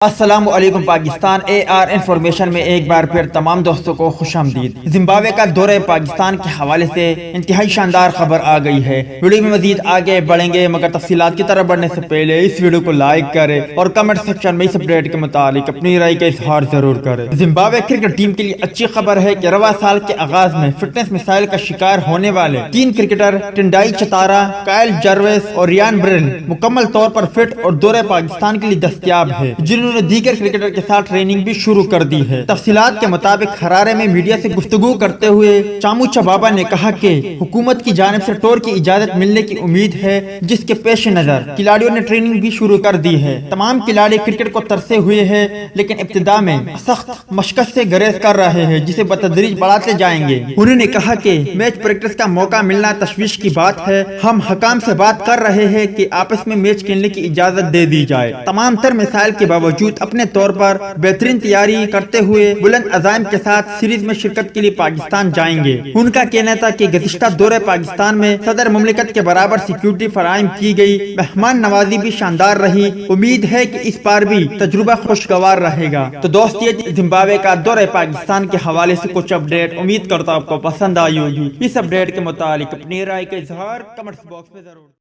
السلام علیکم پاکستان اے are information میں ایک بار پھر تمام دوستوں کو خوش آمدید۔ زمبابوے کا دورہ پاکستان کے حوالے سے انتہائی شاندار خبر آ گئی ہے۔ ویڈیو میں مزید آگے بڑھیں گے مگر تفصیلات کی طرف بڑھنے سے پہلے اس ویڈیو کو لائک کریں اور کمنٹ سیکشن میں اس اپڈیٹ کے متعلق اپنی رائے کا اظہار ضرور کریں۔ زمبابوے کرکٹ ٹیم کے لیے اچھی خبر ہے کہ رواں سال کے آغاز میں فٹنس مسائل کا شکار ہونے والے 3 کرکٹر ٹنڈائی چتارا، کائل جارویس اور ریان برل مکمل طور پر فٹ اور دورہ پاکستان کے لیے دستیاب ہے، جنہوں نے دیگر کرکٹر کے ساتھ ٹریننگ بھی شروع کر دی ہے۔ تفصیلات کے مطابق ہرارے میں میڈیا سے گفتگو کرتے ہوئے چامو چبابا نے کہا کہ حکومت کی جانب سے ٹور کی اجازت ملنے کی امید ہے، جس کے پیش نظر کھلاڑیوں نے ٹریننگ بھی شروع کر دی ہے۔ تمام کھلاڑی کرکٹ کو ترسے ہوئے ہیں، لیکن ابتدا میں سخت مشقت سے گریز کر رہے ہیں، جسے بتدریج بڑھاتے جائیں گے۔ انہوں نے کہا کہ میچ پریکٹس کا موقع ملنا تشویش کی بات ہے۔ ہم حکام سے بات کر رہے ہیں کہ آپس میں میچ کھیلنے کی اجازت دے دی جائے۔ تمام تر مسائل کے باوجود اپنے طور پر بہترین تیاری کرتے ہوئے بلند عزائم کے ساتھ سیریز میں شرکت کے لیے پاکستان جائیں گے۔ ان کا کہنا تھا کہ گزشتہ دورے پاکستان میں صدر مملکت کے برابر سیکیورٹی فراہم کی گئی، مہمان نوازی بھی شاندار رہی۔ امید ہے کہ اس بار بھی تجربہ خوشگوار رہے گا۔ تو دوست یہ زمبابوے کا دورہ پاکستان کے حوالے سے کچھ اپڈیٹ، امید کرتا ہوں آپ کو پسند آئی ہوگی۔ اس اپڈیٹ کے متعلق اپنی رائے کا اظہار کمنٹس باکس میں ضرور